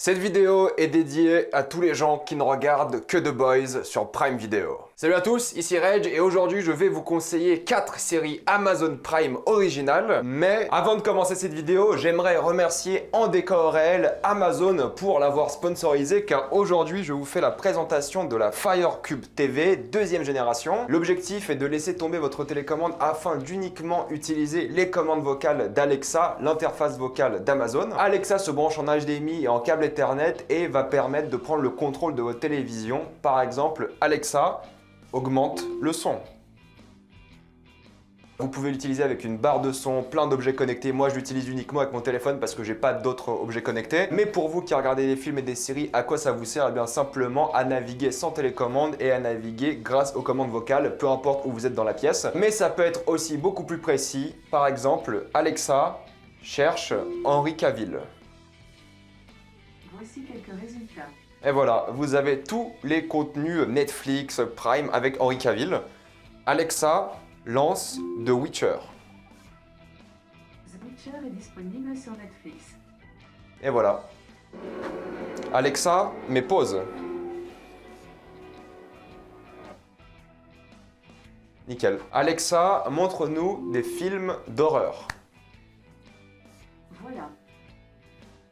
Cette vidéo est dédiée à tous les gens qui ne regardent que The Boys sur Prime Video. Salut à tous, ici Reg et aujourd'hui je vais vous conseiller 4 séries Amazon Prime originales. Mais avant de commencer cette vidéo, j'aimerais remercier en décor réel Amazon pour l'avoir sponsorisé car aujourd'hui je vous fais la présentation de la FireCube TV deuxième génération. L'objectif est de laisser tomber votre télécommande afin d'uniquement utiliser les commandes vocales d'Alexa, l'interface vocale d'Amazon. Alexa se branche en HDMI et en câble Ethernet et va permettre de prendre le contrôle de votre télévision. Par exemple, Alexa, augmente le son. Vous pouvez l'utiliser avec une barre de son, plein d'objets connectés. Moi, je l'utilise uniquement avec mon téléphone parce que j'ai pas d'autres objets connectés. Mais pour vous qui regardez des films et des séries, à quoi ça vous sert? Eh bien, simplement à naviguer sans télécommande et à naviguer grâce aux commandes vocales, peu importe où vous êtes dans la pièce. Mais ça peut être aussi beaucoup plus précis. Par exemple, Alexa, cherche Henry Cavill. Voici quelques résultats. Et voilà, vous avez tous les contenus Netflix, Prime avec Henry Cavill. Alexa, lance The Witcher. The Witcher est disponible sur Netflix. Et voilà. Alexa, mets pause. Nickel. Alexa, montre-nous des films d'horreur. Voilà.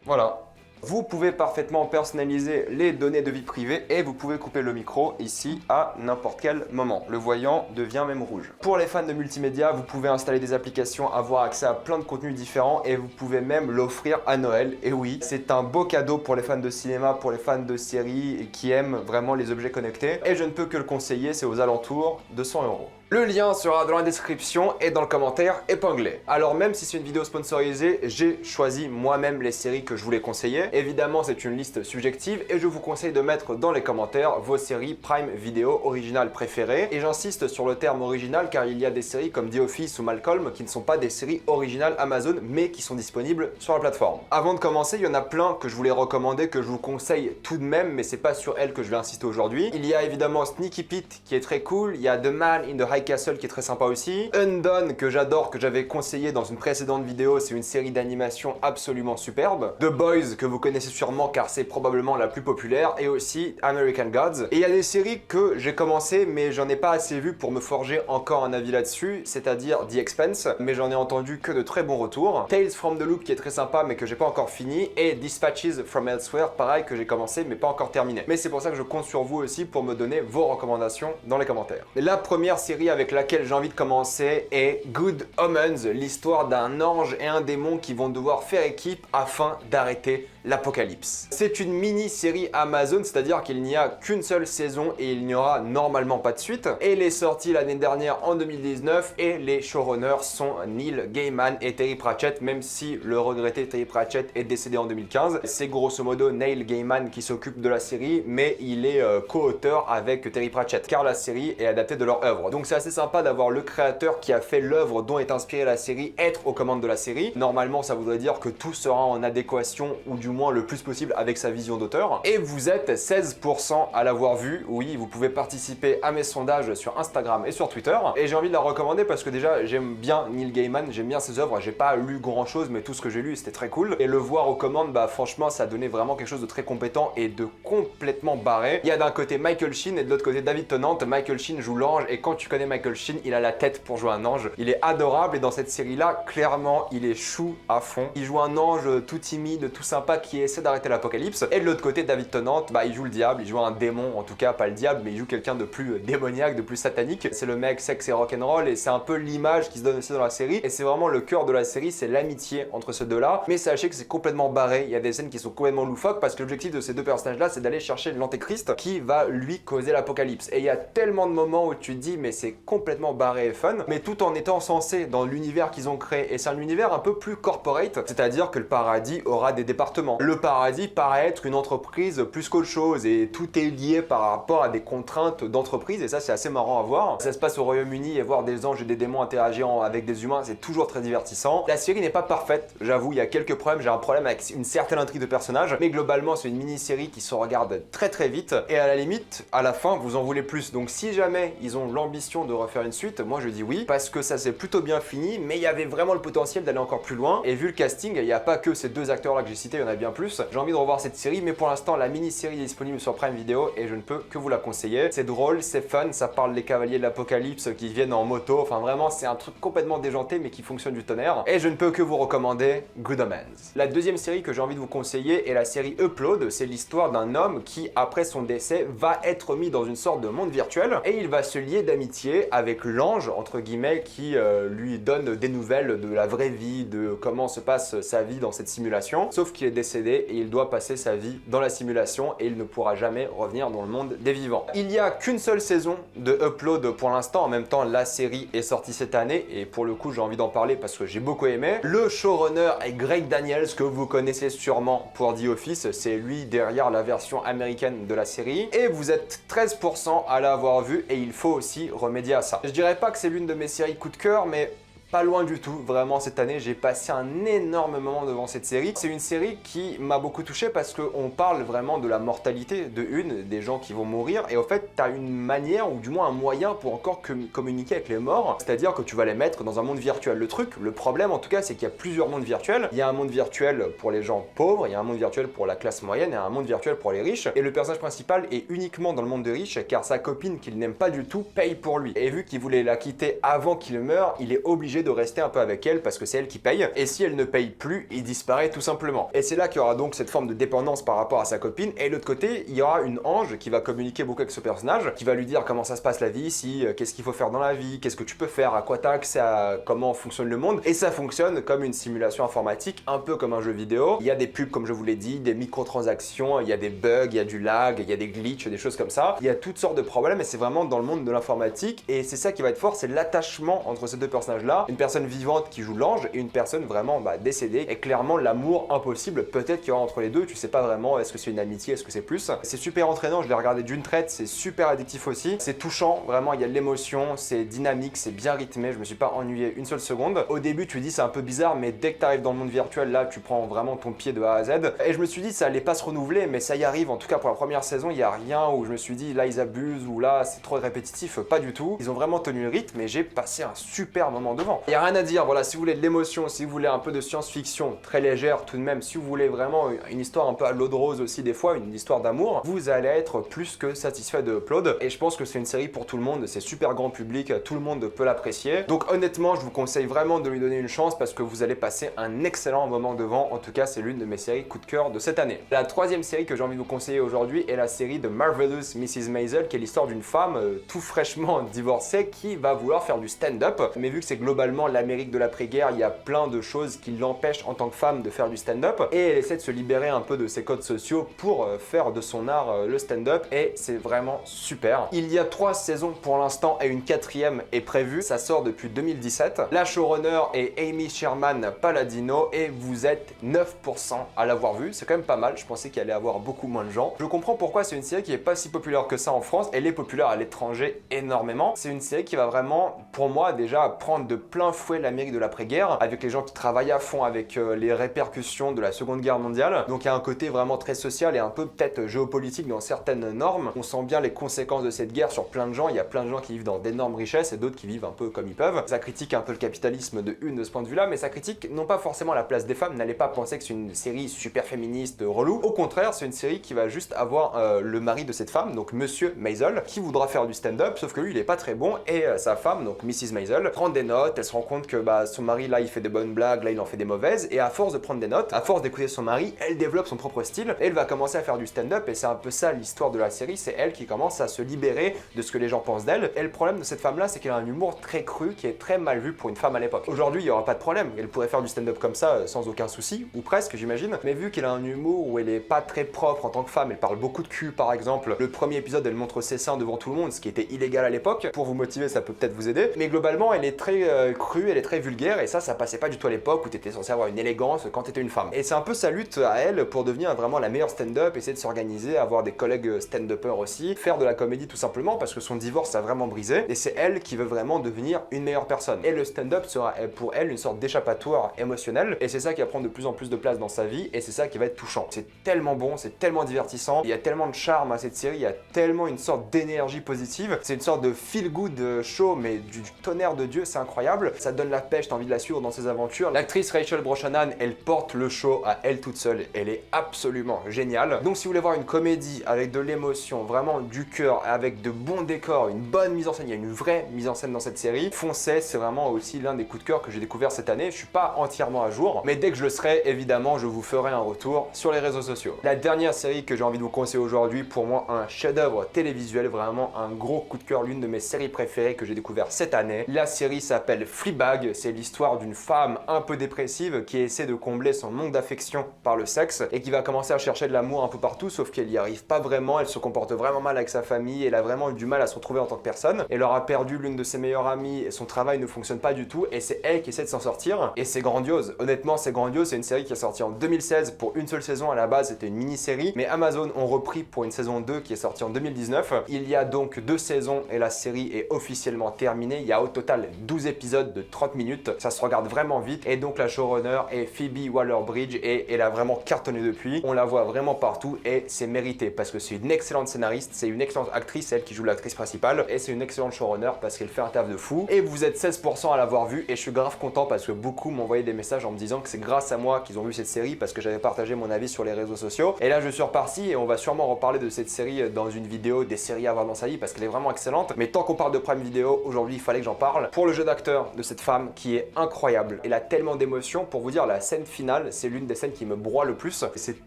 Voilà. Vous pouvez parfaitement personnaliser les données de vie privée et vous pouvez couper le micro ici à n'importe quel moment. Le voyant devient même rouge. Pour les fans de multimédia, vous pouvez installer des applications, avoir accès à plein de contenus différents et vous pouvez même l'offrir à Noël. Et oui, c'est un beau cadeau pour les fans de cinéma, pour les fans de séries et qui aiment vraiment les objets connectés. Et je ne peux que le conseiller, c'est aux alentours de 100 €. Le lien sera dans la description et dans le commentaire épinglé. Alors même si c'est une vidéo sponsorisée, j'ai choisi moi-même les séries que je voulais conseiller. Évidemment, c'est une liste subjective et je vous conseille de mettre dans les commentaires vos séries Prime Video originales préférées. Et j'insiste sur le terme original car il y a des séries comme The Office ou Malcolm qui ne sont pas des séries originales Amazon mais qui sont disponibles sur la plateforme. Avant de commencer, il y en a plein que je voulais recommander, que je vous conseille tout de même, mais c'est pas sur elles que je vais insister aujourd'hui. Il y a évidemment Sneaky Pete qui est très cool, il y a The Man in the High Castle qui est très sympa aussi. Undone que j'adore, que j'avais conseillé dans une précédente vidéo, c'est une série d'animation absolument superbe. The Boys que vous connaissez sûrement car c'est probablement la plus populaire et aussi American Gods. Et il y a des séries que j'ai commencé mais j'en ai pas assez vu pour me forger encore un avis là-dessus, c'est-à-dire The Expanse, mais j'en ai entendu que de très bons retours. Tales from the Loop qui est très sympa mais que j'ai pas encore fini et Dispatches from Elsewhere pareil que j'ai commencé mais pas encore terminé. Mais c'est pour ça que je compte sur vous aussi pour me donner vos recommandations dans les commentaires. Et la première série avec laquelle j'ai envie de commencer est Good Omens, l'histoire d'un ange et un démon qui vont devoir faire équipe afin d'arrêter l'apocalypse. C'est une mini-série Amazon, c'est-à-dire qu'il n'y a qu'une seule saison et il n'y aura normalement pas de suite. Elle est sortie l'année dernière en 2019 et les showrunners sont Neil Gaiman et Terry Pratchett, même si le regretté Terry Pratchett est décédé en 2015. C'est grosso modo Neil Gaiman qui s'occupe de la série, mais il est co-auteur avec Terry Pratchett, car la série est adaptée de leur œuvre. Donc c'est assez sympa d'avoir le créateur qui a fait l'œuvre dont est inspirée la série être aux commandes de la série. Normalement, ça voudrait dire que tout sera en adéquation ou du moins le plus possible avec sa vision d'auteur. Et vous êtes 16% à l'avoir vu. Oui, vous pouvez participer à mes sondages sur Instagram et sur Twitter. Et j'ai envie de la recommander parce que déjà, j'aime bien Neil Gaiman, j'aime bien ses œuvres. J'ai pas lu grand chose, mais tout ce que j'ai lu, c'était très cool. Et le voir aux commandes, bah franchement, ça donnait vraiment quelque chose de très compétent et de complètement barré. Il y a d'un côté Michael Sheen et de l'autre côté David Tennant. Michael Sheen joue l'ange et quand tu connais Michael Sheen, il a la tête pour jouer un ange. Il est adorable et dans cette série-là, clairement, il est chou à fond. Il joue un ange tout timide, tout sympa qui essaie d'arrêter l'apocalypse. Et de l'autre côté, David Tennant, bah il joue le diable, il joue un démon, en tout cas pas le diable, mais il joue quelqu'un de plus démoniaque, de plus satanique. C'est le mec sexe et rock'n'roll et c'est un peu l'image qui se donne aussi dans la série. Et c'est vraiment le cœur de la série, c'est l'amitié entre ces deux-là. Mais sachez que c'est complètement barré. Il y a des scènes qui sont complètement loufoques parce que l'objectif de ces deux personnages-là, c'est d'aller chercher l'antéchrist qui va lui causer l'apocalypse. Et il y a tellement de moments où tu te dis, mais c'est complètement barré et fun, mais tout en étant censé dans l'univers qu'ils ont créé. Et c'est un univers un peu plus corporate, c'est-à-dire que le paradis aura des départements. Le paradis paraît être une entreprise plus qu'autre chose et tout est lié par rapport à des contraintes d'entreprise et ça c'est assez marrant à voir. Ça se passe au Royaume-Uni et voir des anges et des démons interagir avec des humains, c'est toujours très divertissant. La série n'est pas parfaite, j'avoue, il y a quelques problèmes, j'ai un problème avec une certaine intrigue de personnages, mais globalement c'est une mini-série qui se regarde très vite et à la limite, à la fin, vous en voulez plus. Donc si jamais ils ont l'ambition de refaire une suite, moi je dis oui, parce que ça s'est plutôt bien fini, mais il y avait vraiment le potentiel d'aller encore plus loin et vu le casting, il n'y a pas que ces deux acteurs là que j'ai cités, il y en a bien plus. J'ai envie de revoir cette série, mais pour l'instant la mini-série est disponible sur Prime Video et je ne peux que vous la conseiller. C'est drôle, c'est fun, ça parle des cavaliers de l'Apocalypse qui viennent en moto, enfin vraiment c'est un truc complètement déjanté mais qui fonctionne du tonnerre. Et je ne peux que vous recommander Good Omens. La deuxième série que j'ai envie de vous conseiller est la série Upload. C'est l'histoire d'un homme qui, après son décès, va être mis dans une sorte de monde virtuel et il va se lier d'amitié avec l'ange, entre guillemets, qui lui donne des nouvelles de la vraie vie, de comment se passe sa vie dans cette simulation. Sauf qu'il est décédé et il doit passer sa vie dans la simulation et il ne pourra jamais revenir dans le monde des vivants. Il n'y a qu'une seule saison de Upload pour l'instant. En même temps, la série est sortie cette année et pour le coup, j'ai envie d'en parler parce que j'ai beaucoup aimé. Le showrunner est Greg Daniels, que vous connaissez sûrement pour The Office. C'est lui derrière la version américaine de la série. Et vous êtes 13% à l'avoir vu et il faut aussi remédier à ça. Je dirais pas que c'est l'une de mes séries coup de cœur, mais pas loin du tout, vraiment cette année j'ai passé un énorme moment devant cette série. C'est une série qui m'a beaucoup touché parce qu'on parle vraiment de la mortalité des gens qui vont mourir et en fait tu as une manière ou du moins un moyen pour encore communiquer avec les morts, c'est-à-dire que tu vas les mettre dans un monde virtuel. Le problème en tout cas c'est qu'il y a plusieurs mondes virtuels. Il y a un monde virtuel pour les gens pauvres, il y a un monde virtuel pour la classe moyenne et un monde virtuel pour les riches et le personnage principal est uniquement dans le monde des riches car sa copine qu'il n'aime pas du tout paye pour lui. Et vu qu'il voulait la quitter avant qu'il meure, il est obligé de rester un peu avec elle parce que c'est elle qui paye et si elle ne paye plus, il disparaît tout simplement. Et c'est là qu'il y aura donc cette forme de dépendance par rapport à sa copine et de l'autre côté, il y aura une ange qui va communiquer beaucoup avec ce personnage, qui va lui dire comment ça se passe la vie ici, qu'est-ce qu'il faut faire dans la vie, qu'est-ce que tu peux faire, à quoi t'as accès, à comment fonctionne le monde et ça fonctionne comme une simulation informatique, un peu comme un jeu vidéo. Il y a des pubs comme je vous l'ai dit, des microtransactions, il y a des bugs, il y a du lag, il y a des glitches, des choses comme ça. Il y a toutes sortes de problèmes et c'est vraiment dans le monde de l'informatique et c'est ça qui va être fort, c'est l'attachement entre ces deux personnages là. Une personne vivante qui joue l'ange et une personne vraiment décédée et clairement l'amour impossible peut-être qu'il y aura entre les deux, tu sais pas vraiment est-ce que c'est une amitié, est-ce que c'est plus. C'est super entraînant, je l'ai regardé d'une traite, c'est super addictif aussi, c'est touchant, vraiment il y a de l'émotion, c'est dynamique, c'est bien rythmé, je me suis pas ennuyé une seule seconde. Au début tu dis c'est un peu bizarre mais dès que tu arrives dans le monde virtuel là tu prends vraiment ton pied de A à Z et je me suis dit ça allait pas se renouveler mais ça y arrive, en tout cas pour la première saison il y a rien où je me suis dit là ils abusent ou là c'est trop répétitif, pas du tout. Ils ont vraiment tenu le rythme et j'ai passé un super moment devant. Il y a rien à dire, voilà, si vous voulez de l'émotion, si vous voulez un peu de science-fiction très légère tout de même, si vous voulez vraiment une histoire un peu à l'eau de rose aussi des fois, une histoire d'amour, vous allez être plus que satisfait de Upload et je pense que c'est une série pour tout le monde, c'est super grand public, tout le monde peut l'apprécier. Donc honnêtement, je vous conseille vraiment de lui donner une chance parce que vous allez passer un excellent moment devant. En tout cas, c'est l'une de mes séries coup de cœur de cette année. La troisième série que j'ai envie de vous conseiller aujourd'hui est la série de Marvelous Mrs. Maisel, qui est l'histoire d'une femme tout fraîchement divorcée qui va vouloir faire du stand-up. Mais vu que c'est globalement l'Amérique de l'après-guerre, il y a plein de choses qui l'empêchent en tant que femme de faire du stand-up et elle essaie de se libérer un peu de ses codes sociaux pour faire de son art le stand-up et c'est vraiment super. Il y a 3 saisons pour l'instant et une 4e est prévue, ça sort depuis 2017. La showrunner est Amy Sherman Palladino et vous êtes 9% à l'avoir vue, c'est quand même pas mal, je pensais qu'il allait avoir beaucoup moins de gens. Je comprends pourquoi c'est une série qui est pas si populaire que ça en France, elle est populaire à l'étranger énormément. C'est une série qui va vraiment, pour moi déjà, prendre de plein fouet l'Amérique de l'après-guerre, avec les gens qui travaillent à fond avec les répercussions de la Seconde Guerre mondiale. Donc il y a un côté vraiment très social et un peu peut-être géopolitique dans certaines normes. On sent bien les conséquences de cette guerre sur plein de gens. Il y a plein de gens qui vivent dans d'énormes richesses et d'autres qui vivent un peu comme ils peuvent. Ça critique un peu le capitalisme de ce point de vue-là, mais ça critique non pas forcément la place des femmes. N'allez pas penser que c'est une série super féministe, relou. Au contraire, c'est une série qui va juste avoir le mari de cette femme, donc Monsieur Maisel, qui voudra faire du stand-up, sauf que lui il est pas très bon et sa femme, donc Mrs. Maisel, prend des notes. Elle se rend compte que son mari là il fait des bonnes blagues, là il en fait des mauvaises et à force de prendre des notes, à force d'écouter son mari, elle développe son propre style et elle va commencer à faire du stand-up et c'est un peu ça l'histoire de la série, c'est elle qui commence à se libérer de ce que les gens pensent d'elle. Et le problème de cette femme là c'est qu'elle a un humour très cru qui est très mal vu pour une femme à l'époque. Aujourd'hui il n'y aura pas de problème, elle pourrait faire du stand-up comme ça sans aucun souci, ou presque j'imagine, mais vu qu'elle a un humour où elle est pas très propre en tant que femme, elle parle beaucoup de cul par exemple, le premier épisode elle montre ses seins devant tout le monde, ce qui était illégal à l'époque, pour vous motiver ça peut peut-être vous aider, mais globalement elle est très crue, elle est très vulgaire et ça passait pas du tout à l'époque où t'étais censé avoir une élégance quand t'étais une femme. Et c'est un peu sa lutte à elle pour devenir vraiment la meilleure stand-up, essayer de s'organiser, avoir des collègues stand-uppers aussi, faire de la comédie tout simplement parce que son divorce a vraiment brisé et c'est elle qui veut vraiment devenir une meilleure personne. Et le stand-up sera pour elle une sorte d'échappatoire émotionnel et c'est ça qui va prendre de plus en plus de place dans sa vie et c'est ça qui va être touchant. C'est tellement bon, c'est tellement divertissant, il y a tellement de charme à cette série, il y a tellement une sorte d'énergie positive, c'est une sorte de feel good show mais du tonnerre de Dieu, c'est incroyable. incroyable, ça donne la pêche, t'as envie de la suivre dans ses aventures. L'actrice Rachel Brosnahan, elle porte le show à elle toute seule, elle est absolument géniale. Donc si vous voulez voir une comédie avec de l'émotion, vraiment du cœur, avec de bons décors, une bonne mise en scène, il y a une vraie mise en scène dans cette série, foncez, c'est vraiment aussi l'un des coups de cœur que j'ai découvert cette année. Je suis pas entièrement à jour, mais dès que je le serai, évidemment, je vous ferai un retour sur les réseaux sociaux. La dernière série que j'ai envie de vous conseiller aujourd'hui, pour moi un chef-d'œuvre télévisuel, vraiment un gros coup de cœur, l'une de mes séries préférées que j'ai découvert cette année. La série s'appelle Fleabag, c'est l'histoire d'une femme un peu dépressive qui essaie de combler son manque d'affection par le sexe et qui va commencer à chercher de l'amour un peu partout, sauf qu'elle y arrive pas vraiment, elle se comporte vraiment mal avec sa famille, elle a vraiment eu du mal à se retrouver en tant que personne, elle aura perdu l'une de ses meilleures amies et son travail ne fonctionne pas du tout et c'est elle qui essaie de s'en sortir et c'est grandiose, honnêtement c'est grandiose, c'est une série qui est sortie en 2016 pour une seule saison, à la base c'était une mini-série, mais Amazon ont repris pour une saison 2 qui est sortie en 2019. Il y a donc 2 saisons et la série est officiellement terminée, il y a au total 12 épisodes de 30 minutes, ça se regarde vraiment vite et donc la showrunner est Phoebe Waller-Bridge et elle a vraiment cartonné depuis, on la voit vraiment partout et c'est mérité parce que c'est une excellente scénariste, c'est une excellente actrice, c'est elle qui joue l'actrice principale et c'est une excellente showrunner parce qu'elle fait un taf de fou et vous êtes 16% à l'avoir vu et je suis grave content parce que beaucoup m'ont envoyé des messages en me disant que c'est grâce à moi qu'ils ont vu cette série parce que j'avais partagé mon avis sur les réseaux sociaux et là je suis reparti et on va sûrement reparler de cette série dans une vidéo des séries à voir dans sa vie parce qu'elle est vraiment excellente, mais tant qu'on parle de Prime Video aujourd'hui il fallait que j'en parle pour le jeu d'acteur de cette femme qui est incroyable. Elle a tellement d'émotions, pour vous dire la scène finale c'est l'une des scènes qui me broie le plus, c'est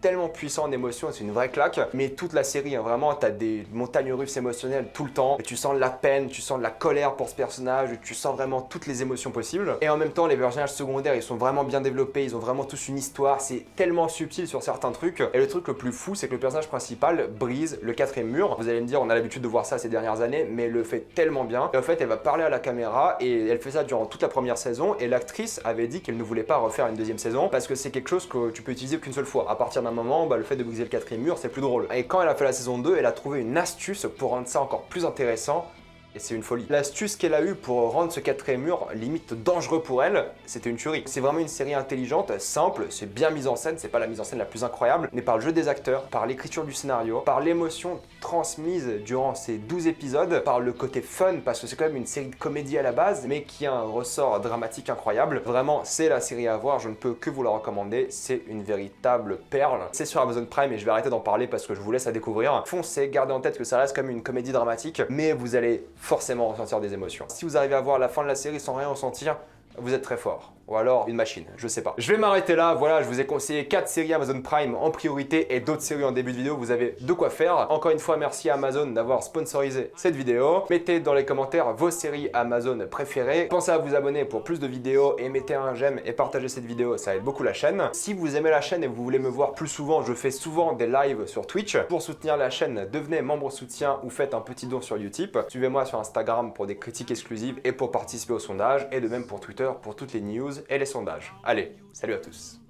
tellement puissant en émotion, c'est une vraie claque, mais toute la série hein, vraiment t'as des montagnes russes émotionnelles tout le temps et tu sens de la peine, tu sens de la colère pour ce personnage, tu sens vraiment toutes les émotions possibles et en même temps les personnages secondaires ils sont vraiment bien développés, ils ont vraiment tous une histoire, c'est tellement subtil sur certains trucs et le truc le plus fou c'est que le personnage principal brise le 4e mur. Vous allez me dire on a l'habitude de voir ça ces dernières années mais elle le fait tellement bien et en fait elle va parler à la caméra et elle fait ça durant toute la première saison et l'actrice avait dit qu'elle ne voulait pas refaire une 2e saison parce que c'est quelque chose que tu peux utiliser qu'une seule fois. À partir d'un moment le fait de briser le 4e mur c'est plus drôle et quand elle a fait la saison 2 elle a trouvé une astuce pour rendre ça encore plus intéressant. Et c'est une folie. L'astuce qu'elle a eue pour rendre ce 4e mur limite dangereux pour elle, c'était une tuerie. C'est vraiment une série intelligente, simple, c'est bien mise en scène, c'est pas la mise en scène la plus incroyable, mais par le jeu des acteurs, par l'écriture du scénario, par l'émotion transmise durant ces 12 épisodes, par le côté fun, parce que c'est quand même une série de comédie à la base, mais qui a un ressort dramatique incroyable. Vraiment, c'est la série à voir, je ne peux que vous la recommander, c'est une véritable perle. C'est sur Amazon Prime et je vais arrêter d'en parler parce que je vous laisse à découvrir. Foncez, gardez en tête que ça reste comme une comédie dramatique, mais vous allez forcément ressentir des émotions. Si vous arrivez à voir la fin de la série sans rien ressentir, vous êtes très fort. Ou alors une machine, je sais pas. Je vais m'arrêter là, voilà, je vous ai conseillé 4 séries Amazon Prime en priorité et d'autres séries en début de vidéo, vous avez de quoi faire. Encore une fois, merci à Amazon d'avoir sponsorisé cette vidéo. Mettez dans les commentaires vos séries Amazon préférées. Pensez à vous abonner pour plus de vidéos et mettez un j'aime et partagez cette vidéo, ça aide beaucoup la chaîne. Si vous aimez la chaîne et vous voulez me voir plus souvent, je fais souvent des lives sur Twitch. Pour soutenir la chaîne, devenez membre soutien ou faites un petit don sur Utip. Suivez-moi sur Instagram pour des critiques exclusives et pour participer au sondage et de même pour Twitter pour toutes les news et les sondages. Allez, salut à tous.